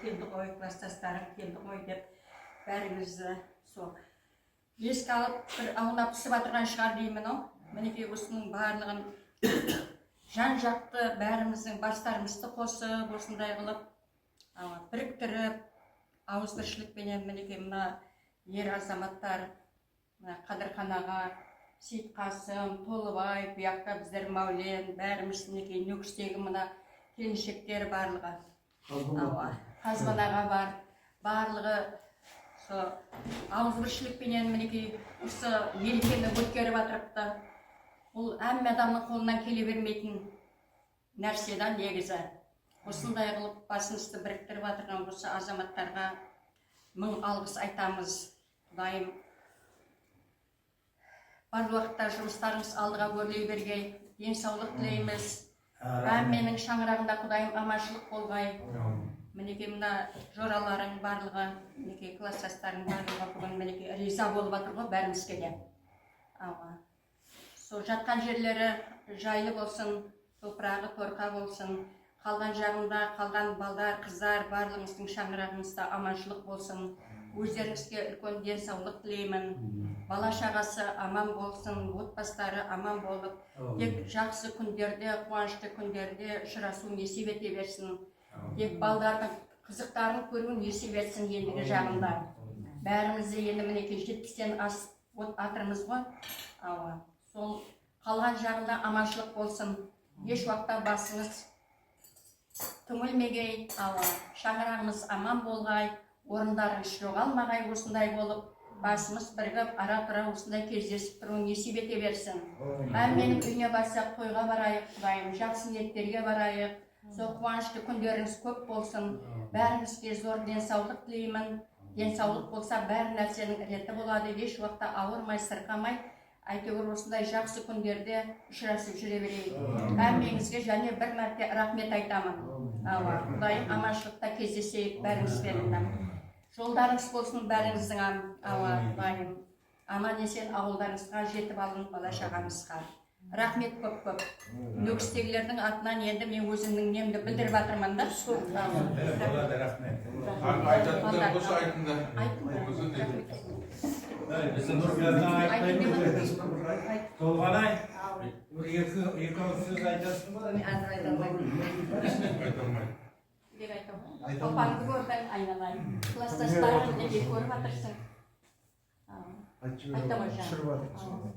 келді ғой, класстастарың келді ғой деп бәрімізді сол еске алып бір аунап пісіп жатырған шығар деймін. Мінекей осының барлығын жан жақты бәріміздің бастарымызды қосып, осындай қылып біріктіріп, ауызбіршілікпенен мінекей мына ер азаматтар, Қадырхан аға, Сейітқасым, Толыбай, бұяқта біздер Мәулен, бәріміз мінекей Нүкістегі мына келіншектер барлығы. Қазбан аға бар, барлығы ауызбіршілікпенен мінекей осы мерекені өткеріп жатырыпты. Бұл әм адамның қолынан келе бермейтін нәрседен негізі. Осындай қылып басымызды біріктіріп жатырған осы азаматтарға мың алғыс айтамыз. Құдайым бар уақытта жұмыстарыңыз алдыға өрлей бергей, денсаулық тілейміз. Менің шаңырағында Құдайым аманшылық болғай. Мінекей мына жораларың барлығы, мінекей класстастарың барлығы бүгін мінекей риза болып жатыр ғой бәрімізге де. Сол жатқан жерлері жайлы болсын, топырағы торқа болсын, қалған жағында қалған балдар, қыздар барлығымыздың шаңырағымызда аманшылық болсын. Өздеріңізге үлкен денсаулық тілеймін. Бала шағасы аман болсын, отбасылары аман болып, тек жақсы күндерде, қуанышты күндерде ұшырасу несіп ете берсін. Тек балдардың қызықтарын көруін несіп етсін ендігі жағында. Бәрімізді енді мінекей 70-тен атырмыз ғой. Сол қалған жағында аманшылық болсын. Еш уақытта басыңыз түңілмегей, шаңырағымыз аман болғай, орындарыңыз жоғалмағай осындай болып, басымыз бірігіп, ара-тұра осындай кездесіп тұру несіп ете берсін. Менің үйіне барсақ тойға барайық, Құдайым, жақсы ниеттерге барайық. Сол қуанышты күндеріңіз көп болсын. Бәріңізге зор денсаулық тілеймін. Денсаулық болса бәр нәрсенің реті болады. Еш уақытта ауырмай, сырқамай, әйтеуір осындай жақсы күндерде ұшырасып жүре берейік. Әмеңізге және бір мәрте рахмет айтамын. Құдайым аманшылықта кездесейік бәріңізбен. Жолдарыңыз болсын бәріңіздің, Құдайым. Аман есен ауылдарыңызға жетіп алын бала шағаңызға. Рахмет көп-көп. Нүкістегілердің атынан енді мен өзімнің немді білдіріп жатырмын да. Болады, рахмет. Айтатындар болса айтыңдар. Біздің Нұрбияздан айтпаймыз. Толғанай, екі ауыз сөз айтасың ба? Әзір айталмайды. Бек айтамын. Топаңды көрдің, айналайын. Класстастарын неге көріп жатырсың? Айтамын жаңа.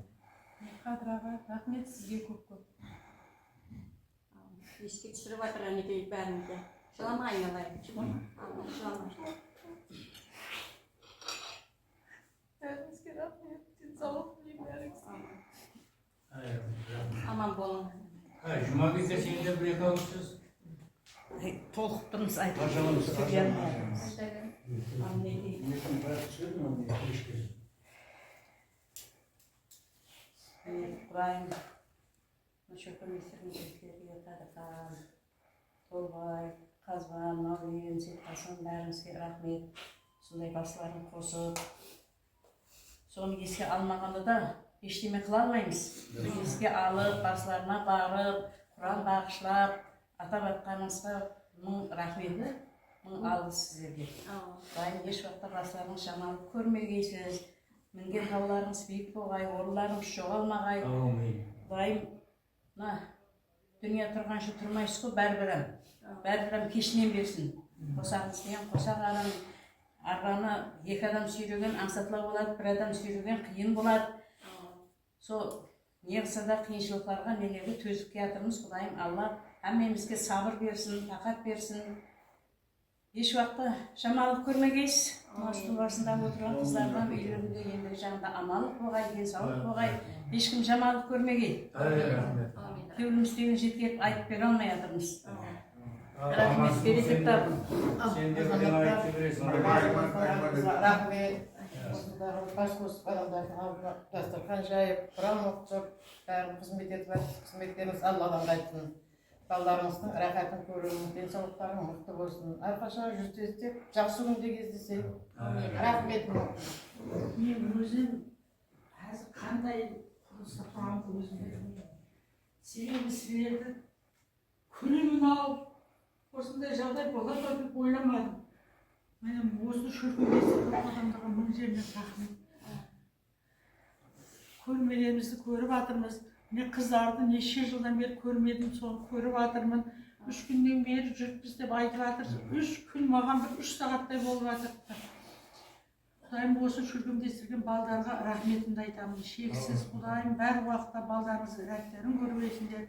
Қадыр аға, рахмет сізге көп-көп. Еске түсіріп жатыр әнекей бәрінде. Жылама айналайын. Жылама. Бәріңізге рахмет, денсаулық тілеймін бәріңізге. Аман болың. Жұмабекке сен де бір екі ауыз сөз. Толықтыңыз Құдайым, мүше көместерін көздерге Қадырхан, Толбай, Қазбан, Мәулен, Сейітқасым бәріңізге рахмет. Сондай басыларын қосып, соны еске алмағанды да ештеме қыла алмаймыз. Еске алып, басыларына барып, Құран бағышлап, атап айтқаныңызға мың рахметі, мың алғыс сіздерге. Құдайым еш уақытта басыларыңыз жаманып көрмегейсіз. Мінген тауларыңыз биік болғай, орындарыңыз жоғалмағай. Құдайым, дүние тұрғанша тұрмайсыз ғой, бәрбірім кешінен берсін. Қосағыңызбен қосағаның арғаны екі адам сүйреген аңсатыла болады, бір адам сүйреген қиын болады. Сол неғысы да қиыншылықтарға менегі төзіп жатырмыз. Құдайым, Алла әмемізге сабыр берсін, тақат берсін. Еш уақытта жамалық көрмегейсіз. Мұстың басында отырған қыздардан үйлерінде енді жаңда амалық болғай, денсаулық болғай, ешкім жамалық көрмегей. Кеуіліміз деген жеткеп айтып бере алмай жатырмыз. Рахмет, берекет табын. Сен де бірден айтып бересің. Рахмет. Осындағы бас қосып адамдардың алдына дастархан жайып, Құран оқытып, бәрін қызмет етіп жатырсыз. Қызметтеріңіз Алладан қайтсын. Балаларыңыздың рахатын көруін, денсаулықтарың мықты болсын. Әрқашан жүздесіп, жақсы күнде кездесейік. Рахмет. Мен өзім қазір қандай құрылыста тұрамын өзім білмеймін. Себебі сіздерді көремін-ау, осындай жағдай болады деп ойламадым. Benim осы шөркемдесі көп адамдарға мың жермен рахмет. Көрмелерімізді көріп жатырмыз. Мен қыздарды неше жылдан бері көрмедім, соны көріп жатырмын. 3 күннен бері жүріппіз деп айтып жатыр. 3 күн маған бір 3 сағаттай болып жатыр. Құдайым осы шүргімдестірген балдарға рахметімді айтамын. Шексіз Құдайым бәр уақытта балдарыңыздың рәттерін көрмесіндер.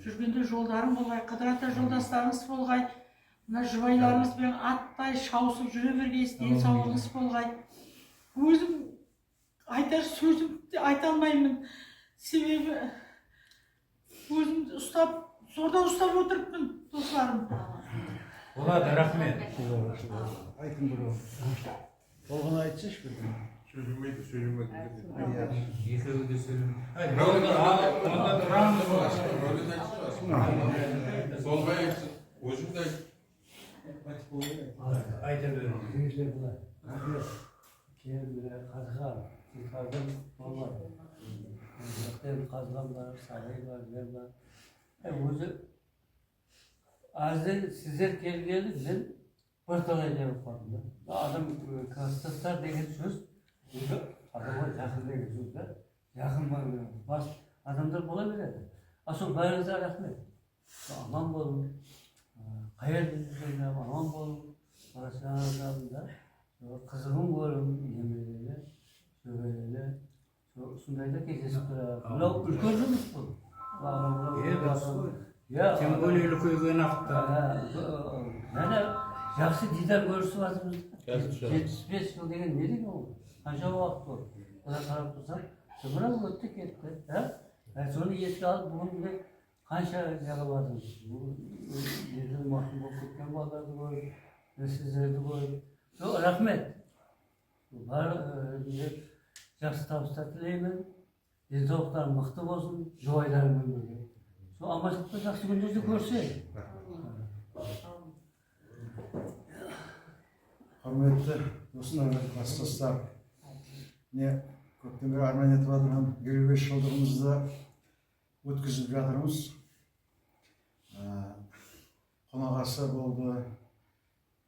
Жүргенде жолдарың болғай, қыдырата жолдастарыңыз болғай. Мына жұбайларыңызбен аттай шаусып жүре бергейсіз, денсаулығыңыз болғай. Өзім айтар сөзімді айта алмаймын. Себебі өзімді ұстап, зорда ұстап отырыппын, достарым. Болады, рахмет. Айтын бір болғаны айтсыш бір. Сөйлемейді. Екеуі де сөйлемейді. Онда тұрамыз ғой. Солға айтсын, өзімді айт. Айта беріңіз. Үйізлер бұлар. Кейбірі қазған, қазған болмады. Қазған бар, сағай бар, жер бар. Өзі азды сіздер келгені мен бірталай деп қойдым. Адам кластастар деген сөз, адамға жақын деген сөз да. Жақын бас адамдар бола береді. Сол бәріңізге рахмет. Аман болың. Қайырды жүргенде аман болың. Барасыңызда қызығын көрің, немерелі, сөбелелі. Сондайда кездесіп тұрады. Мынау үлкен жұмыс бұл. Тем более үлкейген ақта. Мәне жақсы дидар көрісіп жатырмыз. 75 жыл деген не деген ол? Қанша уақыт ол? Бұдан қарап тұрсам, сымырау өтті кетті. Соны еске алып, бүгін қанша жағып жатырмыз. Елдің мақтың болып кеткен балдарды көріп, сіздерді көріп. Рахмет. Жақсы табыстар тілеймін. Денсаулықтар мықты болсын, жұбайларымен бірге. Сол аманшылықта жақсы күндерді көрсек. Құрметті осындай кластастар, міне көптен бері арман етіп жатырған 25 жылдығымызды өткізіп жатырмыз. Қонағасы болды,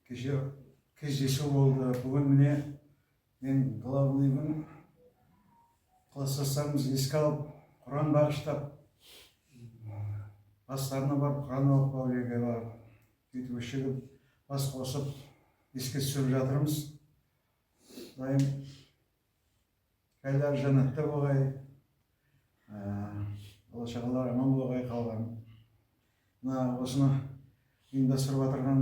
кеше кездесу болды. Бүгін міне мен главный күн кластастарымыз еске алып, Құран бағыштап, бастарына барып, Құран оқып әулиеге барып, сөйтіп өшігіп, бас қосып, еске түсіріп жатырмыз. Құдайым кәйлер жәннатта болғай, бала-шағалар аман болғай қалған. Осыны ұйымдастырып жатырған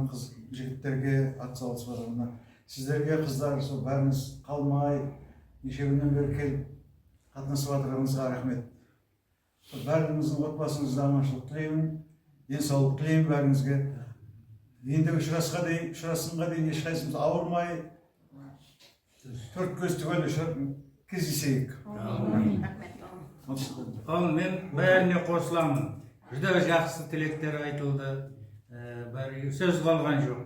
жігіттерге атсалысып жатырмын. Сіздерге қыздар, сол бәріңіз қалмай, неше күннен бері келіп қатынасып жатырғаныңызға рахмет. Бәріңіздің отбасыңызда аманшылық тілеймін, денсаулық тілеймін бәріңізге. Енді ұшырасынға дейін ешқайсымыз ауырмай, төрт көз түгел кездесейік. Ал мен бәріне қосыламын. Жүдә жақсы тілектер айтылды. Сөз қалған жоқ.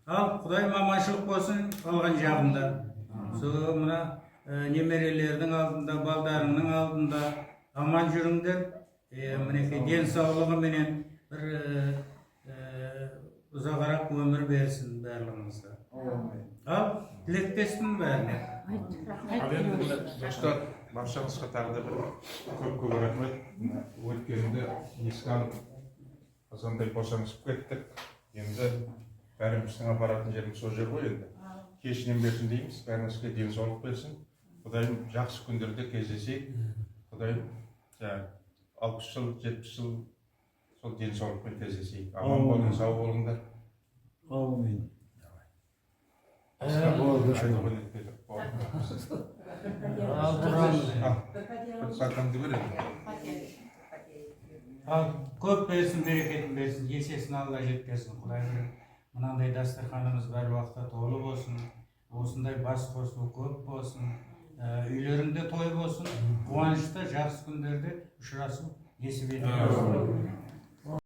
Ал Құдайым аманшылық болсын қалған жағында. Сол мына немерелердің алдында, балдарының алдында аман жүріңдер. Мінекей денсаулығы менен бір ұзағырақ өмір берсін барлығыңызға. Ал тілектеспін бәріне. Ал енді достар, баршаңызға тағы да бір көп рахмет. Өткенді еске алып, сондай босаңсып кеттік. Енді бәріміздің апаратын жеріміз сол жер ғой енді. Кешінен берсін дейміз, бәріңізге денсаулық берсін. Құдайым жақсы күндерде кездесейік. Құдайым 60 жыл, 70 жыл сол денсаулықпен кездесейік. Аман болыңыз, сау болыңдар. Аумин. Сақанды береді. Ал көп берсін, берекетін берсін, есесін Алла жеткерсін. Құдай мынандай дастарханымыз бәр уақытта толы болсын, осындай бас қосу көп болсын, үйлеріңде той болсын, қуанышта жақсы күндерде ұшырасу несіп етіңіз.